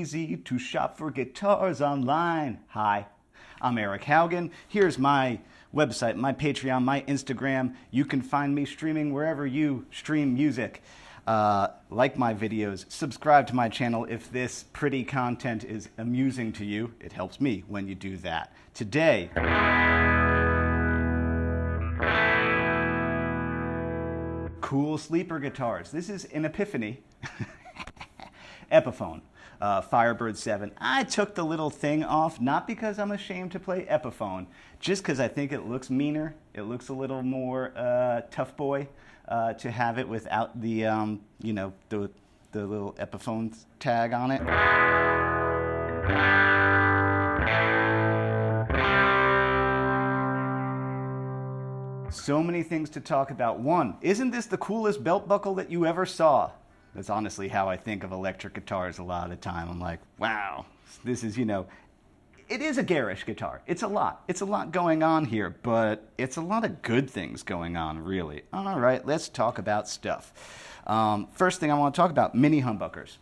easy to shop for guitars online. Hi, I'm Eric Haugen. Here's my website, my Patreon, my Instagram. You can find me streaming wherever you stream music. Like my videos, subscribe to my channel if this pretty content is amusing to you. It helps me when you do that. Today, cool sleeper guitars. This is an Epiphone, Epiphone Firebird VII. I took the little thing off, not because I'm ashamed to play Epiphone, just because I think it looks meaner. It looks a little more tough boy to have it without the, you know, the little Epiphone tag on it. So many things to talk about. One, isn't this the coolest belt buckle that you ever saw? That's honestly how I think of electric guitars a lot of the time. I'm like, wow, this is, you know, it is a garish guitar. It's a lot. It's a lot going on here, but it's a lot of good things going on, really. All right, let's talk about stuff. First thing I want to talk about, mini humbuckers.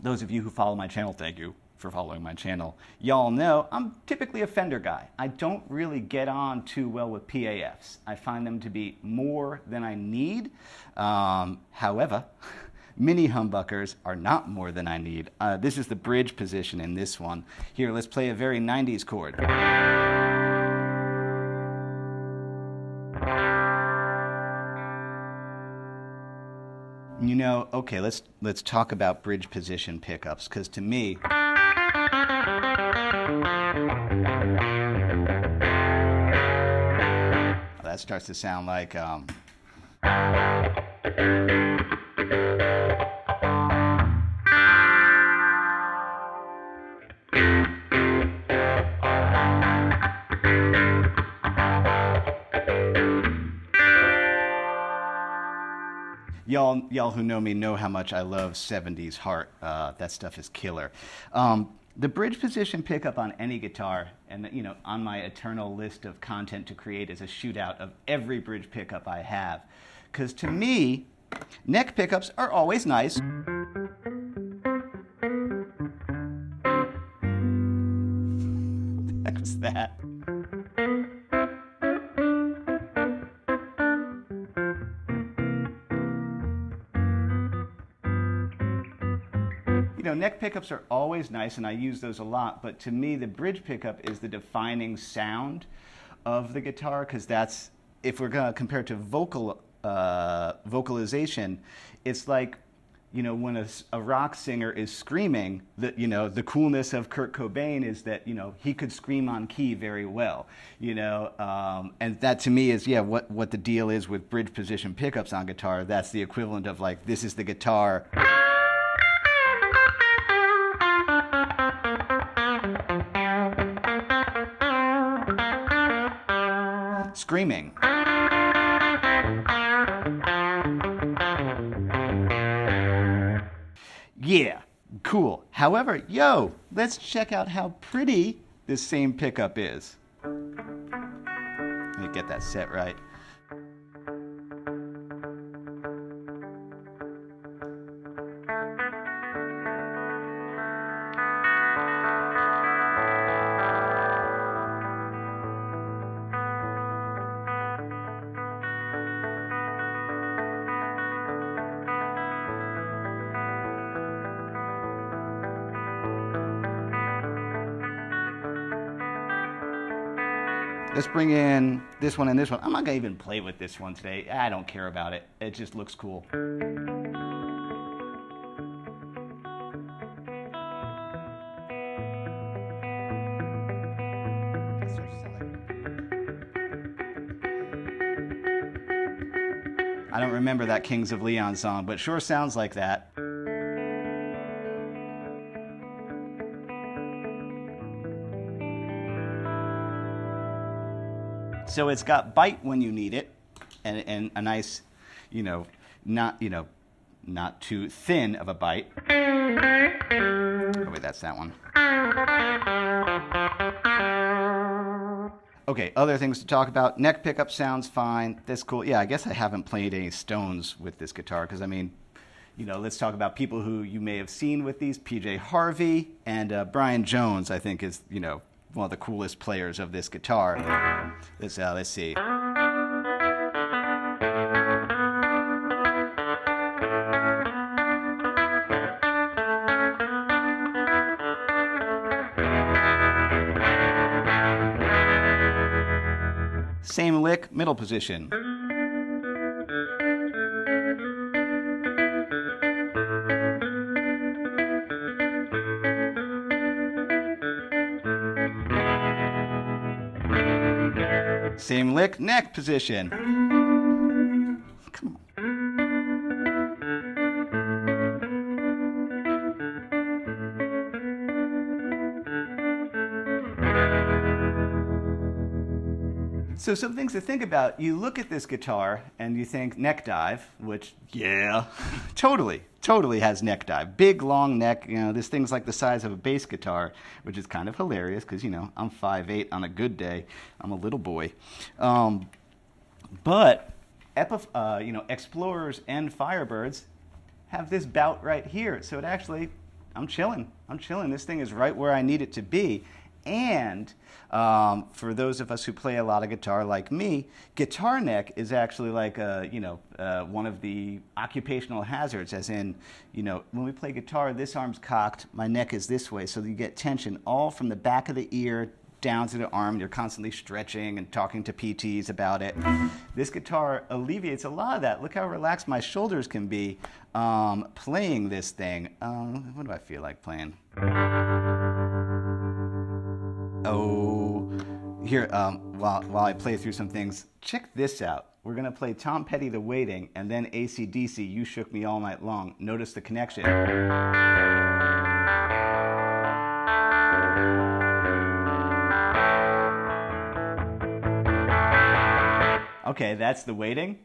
Those of you who follow my channel, thank you for following my channel. Y'all know I'm typically a Fender guy. I don't really get on too well with PAFs. I find them to be more than I need. However, mini humbuckers are not more than I need. This is the bridge position in this one. Here, let's play a very 90s chord. You know, okay, let's talk about bridge position pickups, because to me, that starts to sound like Y'all who know me know how much I love 70s heart. That stuff is killer. The bridge position pickup on any guitar, and you know, on my eternal list of content to create is a shootout of every bridge pickup I have. Because to me, neck pickups are always nice. What was that? You know, neck pickups are always nice, and I use those a lot, but to me, the bridge pickup is the defining sound of the guitar, because that's, if we're going to compare it to vocalization, it's like, you know, when a rock singer is screaming, that, you know, the coolness of Kurt Cobain is that, you know, he could scream on key very well, you know, and that to me is, yeah, what the deal is with bridge position pickups on guitar. That's the equivalent of, like, this is the guitar screaming. Yeah, cool. However, yo, let's check out how pretty this same pickup is. Let me get that set right. Let's bring in this one and this one. I'm not going to even play with this one today. I don't care about it. It just looks cool. I don't remember that Kings of Leon song, but it sure sounds like that. So it's got bite when you need it, and a nice, you know, not too thin of a bite. Oh wait, that's that one. Okay, other things to talk about. Neck pickup sounds fine. That's cool. Yeah, I guess I haven't played any Stones with this guitar, because I mean, let's talk about people who you may have seen with these. PJ Harvey and Brian Jones, I think, is, one of the coolest players of this guitar. Let's see. Same lick, middle position. Same lick, neck position. Come on. So some things to think about. You look at this guitar and you think neck dive, which, yeah, totally has neck dive. Big, long neck. This thing's like the size of a bass guitar, which is kind of hilarious because, I'm 5'8" on a good day. I'm a little boy. But Explorers and Firebirds have this bout right here. So it actually, I'm chilling. This thing is right where I need it to be. And for those of us who play a lot of guitar like me, guitar neck is actually like one of the occupational hazards, as in, when we play guitar, this arm's cocked, my neck is this way, so you get tension all from the back of the ear down to the arm. You're constantly stretching and talking to PTs about it. This guitar alleviates a lot of that. Look how relaxed my shoulders can be playing this thing. What do I feel like playing? Oh, here, while I play through some things, check this out. We're going to play Tom Petty, The Waiting, and then AC/DC, You Shook Me All Night Long. Notice the connection. Okay, that's The Waiting.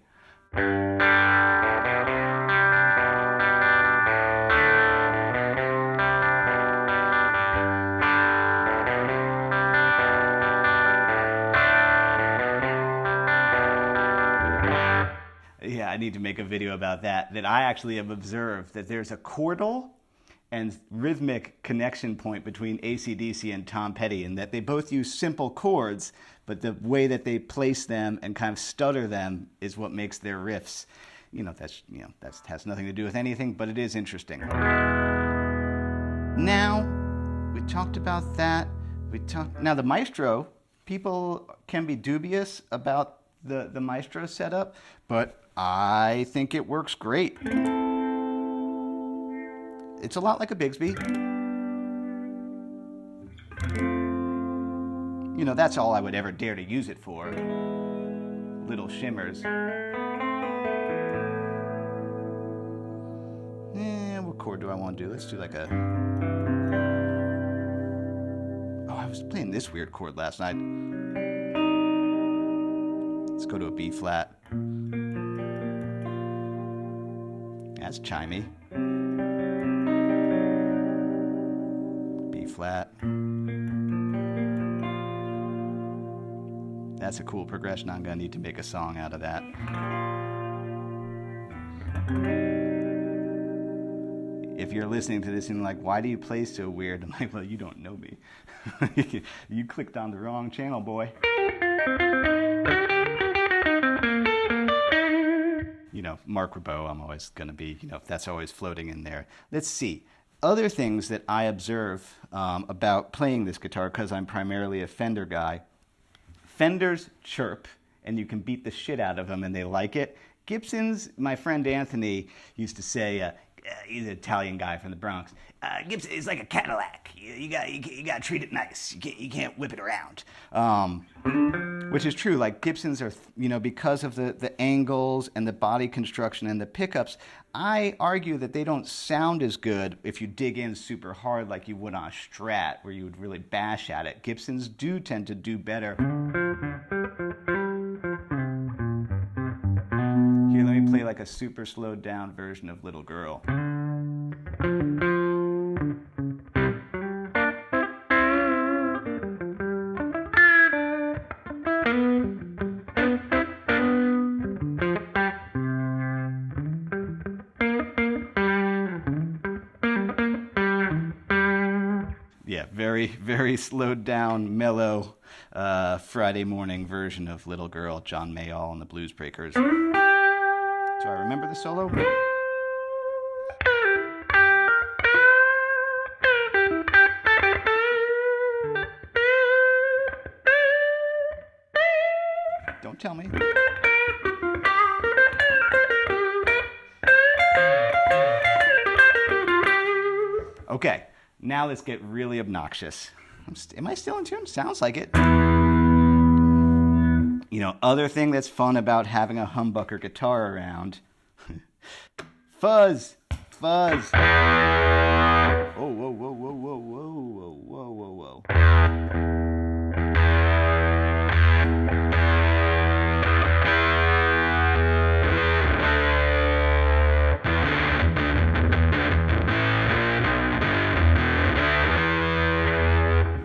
Yeah, I need to make a video about that I actually have observed that there's a chordal and rhythmic connection point between AC/DC and Tom Petty, and that they both use simple chords, but the way that they place them and kind of stutter them is what makes their riffs. That has nothing to do with anything, but it is interesting. Now, we talked about that. Now the Maestro, people can be dubious about the Maestro setup, but I think it works great. It's a lot like a Bigsby. That's all I would ever dare to use it for. Little shimmers. What chord do I want to do? Let's do like a... Oh, I was playing this weird chord last night. Let's go to a B flat. That's chimey. B flat. That's a cool progression. I'm going to need to make a song out of that. If you're listening to this and like, why do you play so weird? I'm like, well, you don't know me. You clicked on the wrong channel, boy. Mark Ribot, I'm always going to be, that's always floating in there. Let's see. Other things that I observe about playing this guitar, because I'm primarily a Fender guy. Fenders chirp, and you can beat the shit out of them, and they like it. Gibsons, my friend Anthony used to say, he's an Italian guy from the Bronx, Gibson is like a Cadillac. You got to treat it nice. You can't whip it around. Which is true. Like Gibsons are, because of the angles and the body construction and the pickups, I argue that they don't sound as good if you dig in super hard like you would on a Strat, where you would really bash at it. Gibsons do tend to do better. Here, let me play like a super slowed down version of Little Girl. very, very slowed down, mellow Friday morning version of Little Girl, John Mayall and the Blues Breakers. Do I remember the solo? Don't tell me. Okay, now let's get really obnoxious. Am I still in tune? Sounds like it. You know, other thing that's fun about having a humbucker guitar around. Fuzz! Fuzz! Whoa, whoa, whoa, whoa, whoa, whoa, whoa, whoa, whoa.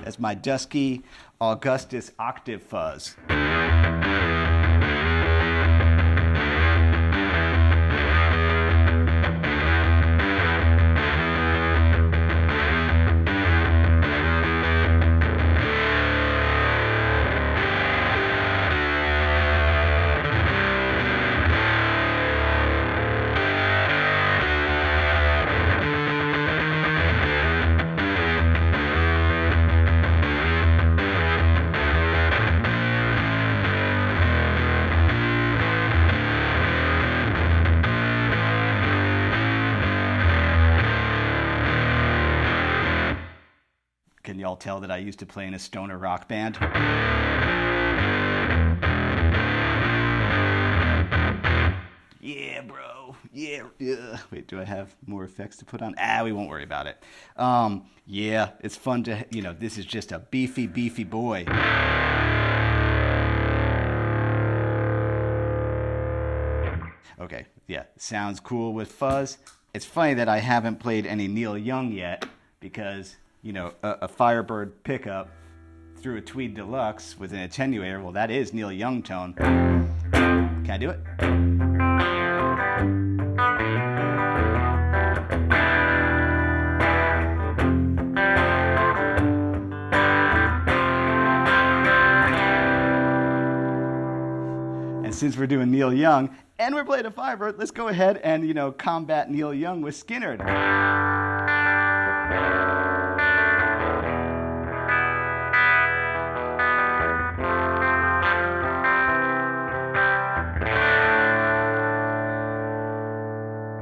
That's my dusky Augustus octave fuzz. Can y'all tell that I used to play in a stoner rock band? Yeah, bro. Yeah. Wait, do I have more effects to put on? We won't worry about it. Yeah, it's fun to, you know, this is just a beefy, beefy boy. Okay, yeah, sounds cool with fuzz. It's funny that I haven't played any Neil Young yet because, you know, a Firebird pickup through a Tweed Deluxe with an attenuator, well, that is Neil Young tone. Can I do it? And since we're doing Neil Young and we're playing a Firebird, let's go ahead and, you know, combat Neil Young with Skinnerd.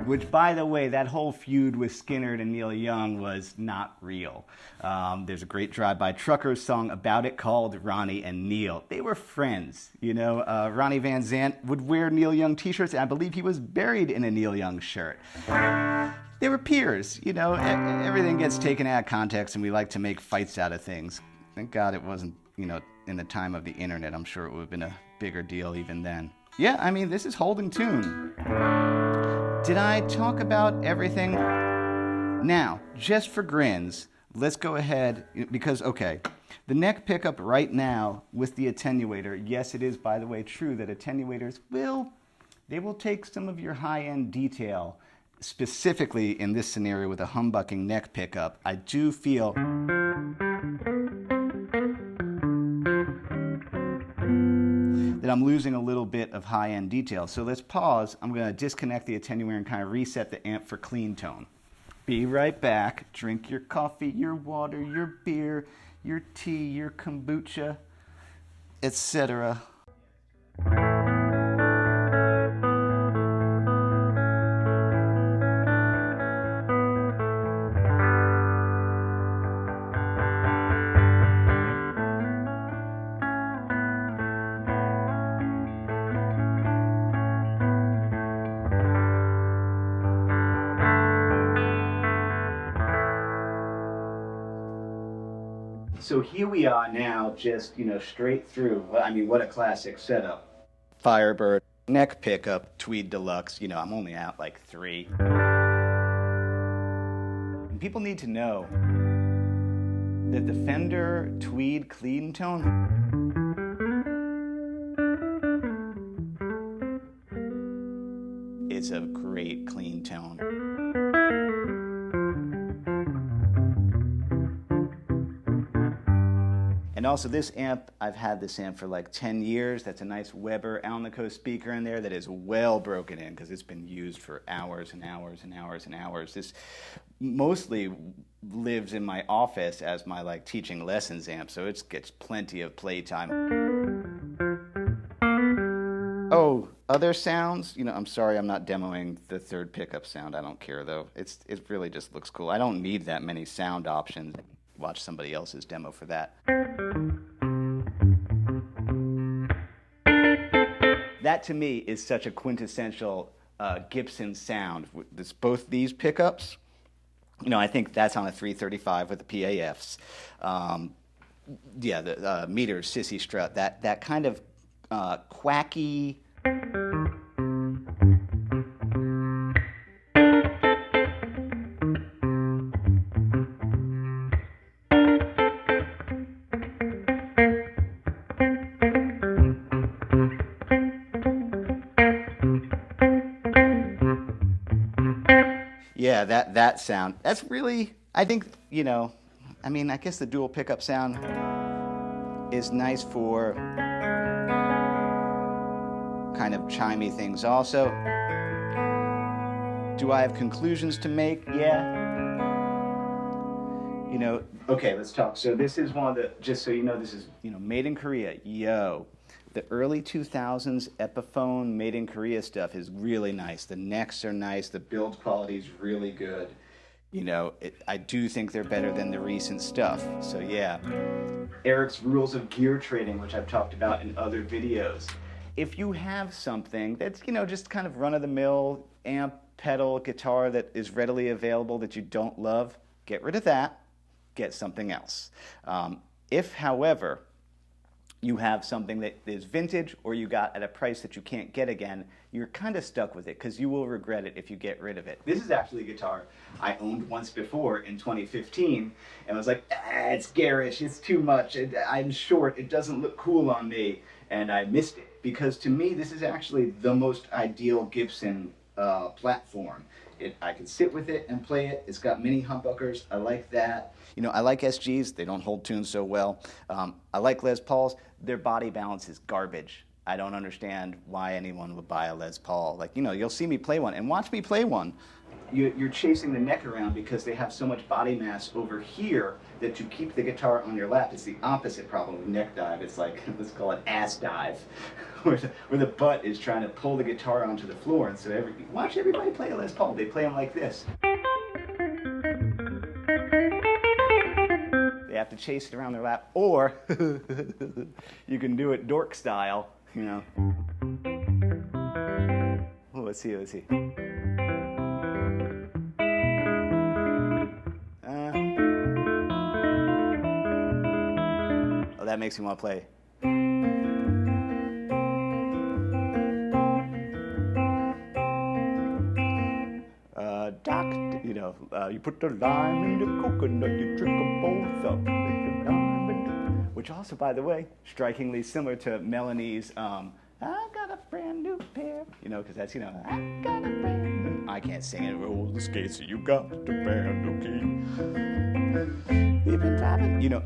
Which, by the way, that whole feud with Skinnerd and Neil Young was not real. There's a great Drive-By Truckers song about it called Ronnie and Neil. They were friends, you know. Ronnie Van Zant would wear Neil Young t-shirts, and I believe he was buried in a Neil Young shirt. They were peers, you know. Everything gets taken out of context, and we like to make fights out of things. Thank God it wasn't, you know, in the time of the internet. I'm sure it would have been a bigger deal even then. Yeah, I mean, this is holding tune. Did I talk about everything? Now, just for grins, let's go ahead, because, okay, the neck pickup right now with the attenuator, yes, it is, by the way, true that attenuators will take some of your high-end detail, specifically in this scenario with a humbucking neck pickup. I do feel that I'm losing a little bit of high-end detail. So let's pause. I'm going to disconnect the attenuator and kind of reset the amp for clean tone. Be right back. Drink your coffee, your water, your beer, your tea, your kombucha, etc. So here we are now, just, you know, straight through. I mean, what a classic setup. Firebird, neck pickup, Tweed Deluxe. You know, I'm only out like 3. And people need to know that the Fender Tweed clean tone is a great clean tone. And also this amp, I've had this amp for like 10 years. That's a nice Weber Alnico speaker in there that is well broken in because it's been used for hours and hours and hours and hours. This mostly lives in my office as my like teaching lessons amp, so it gets plenty of playtime. Oh, other sounds? You know, I'm sorry I'm not demoing the third pickup sound. I don't care though. It really just looks cool. I don't need that many sound options. Watch somebody else's demo for that. That to me is such a quintessential Gibson sound. Both these pickups, you know, I think that's on a 335 with the PAFs. Yeah, the meter sissy strut, that kind of quacky. Yeah, that sound. That's really, I think, you know, I mean, I guess the dual pickup sound is nice for kind of chimey things also. Do I have conclusions to make? Yeah. You know, okay, let's talk. So this is one of the, just so you know, this is, you know, made in Korea. Yo. The early 2000s Epiphone made in Korea stuff is really nice. The necks are nice. The build quality is really good. You know, I do think they're better than the recent stuff. So yeah. Eric's rules of gear trading, which I've talked about in other videos. If you have something that's, you know, just kind of run-of-the-mill amp, pedal, guitar that is readily available that you don't love, get rid of that, get something else. If, however, you have something that is vintage or you got at a price that you can't get again, you're kind of stuck with it because you will regret it if you get rid of it. This is actually a guitar I owned once before in 2015 and I was like, it's garish, it's too much, I'm short, it doesn't look cool on me, and I missed it because to me this is actually the most ideal Gibson platform. I can sit with it and play it. It's got mini humbuckers. I like that. You know, I like SGs. They don't hold tunes so well. I like Les Pauls. Their body balance is garbage. I don't understand why anyone would buy a Les Paul. Like, you know, you'll see me play one and watch me play one. You're chasing the neck around because they have so much body mass over here that you keep the guitar on your lap. It's the opposite problem with neck dive. It's like, let's call it ass dive, where the butt is trying to pull the guitar onto the floor. And so watch everybody play a Les Paul. They play them like this. They have to chase it around their lap, or you can do it dork style, you know. Oh, let's see. Oh, that makes me want to play. You know, you put the lime in the coconut, you drink them both up. Which also, by the way, strikingly similar to Melanie's I got a brand new pair. You know, because that's, you know, I got a brand new. I can't sing it. Roll the skates, so you got the brand new key. We've been driving. You know,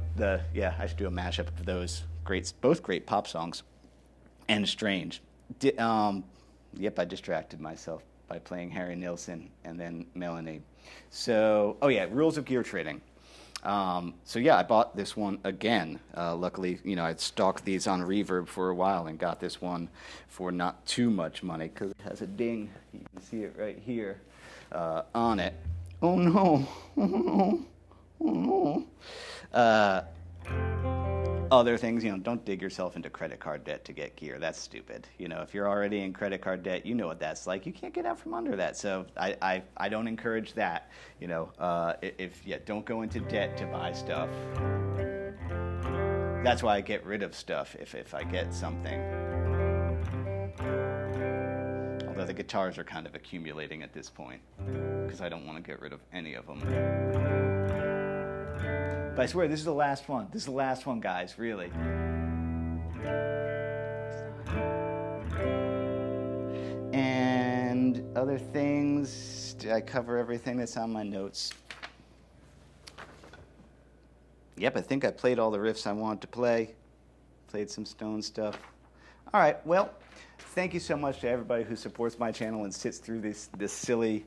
yeah, I should do a mashup of those both great pop songs. And Strange. Yep, I distracted myself by playing Harry Nilsson and then Melanie. So, oh yeah, rules of gear trading. So yeah, I bought this one again. Luckily, you know, I'd stalked these on Reverb for a while and got this one for not too much money because it has a ding. You can see it right here on it. Oh no, oh no, oh no. Other things, you know, don't dig yourself into credit card debt to get gear. That's stupid. You know, if you're already in credit card debt, you know what that's like. You can't get out from under that. So I don't encourage that. You know, don't go into debt to buy stuff. That's why I get rid of stuff if I get something. Although the guitars are kind of accumulating at this point because I don't want to get rid of any of them. But I swear, this is the last one. This is the last one, guys, really. And other things, did I cover everything that's on my notes? Yep, I think I played all the riffs I wanted to play. Played some Stone stuff. All right, well, thank you so much to everybody who supports my channel and sits through these silly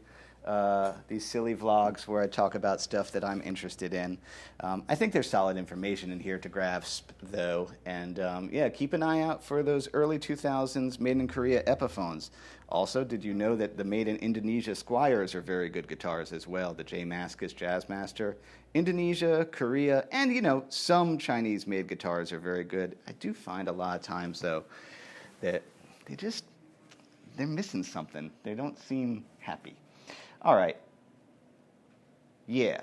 vlogs where I talk about stuff that I'm interested in. I think there's solid information in here to grasp, though, and yeah, keep an eye out for those early 2000s made in Korea Epiphones. Also, did you know that the made in Indonesia Squires are very good guitars as well? The J Mascis Jazzmaster. Indonesia, Korea, and you know, some Chinese-made guitars are very good. I do find a lot of times, though, that they're missing something. They don't seem happy. All right. Yeah.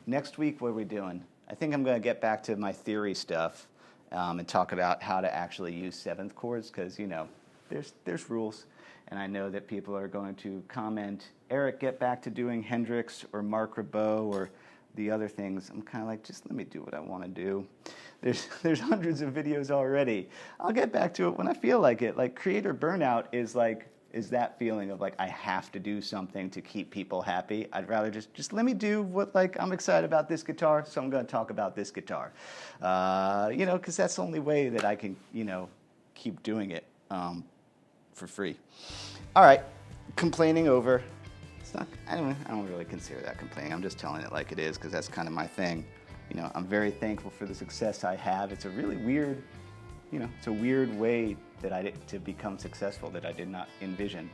Next week, what are we doing? I think I'm going to get back to my theory stuff and talk about how to actually use seventh chords, because, you know, there's rules. And I know that people are going to comment, Eric, get back to doing Hendrix or Mark Ribot or the other things. I'm kind of like, just let me do what I want to do. There's hundreds of videos already. I'll get back to it when I feel like it. Like, creator burnout is that feeling of like, I have to do something to keep people happy. I'd rather just let me do what, like, I'm excited about this guitar, so I'm going to talk about this guitar. You know, because that's the only way that I can, you know, keep doing it for free. All right, complaining over. It's not, I don't really consider that complaining. I'm just telling it like it is, because that's kind of my thing. You know, I'm very thankful for the success I have. It's a really weird, you know, it's a weird way that to become successful that I did not envision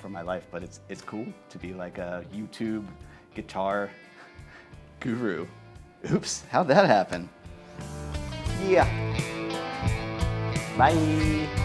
for my life, but it's cool to be like a YouTube guitar guru. Oops, how'd that happen? Yeah. Bye.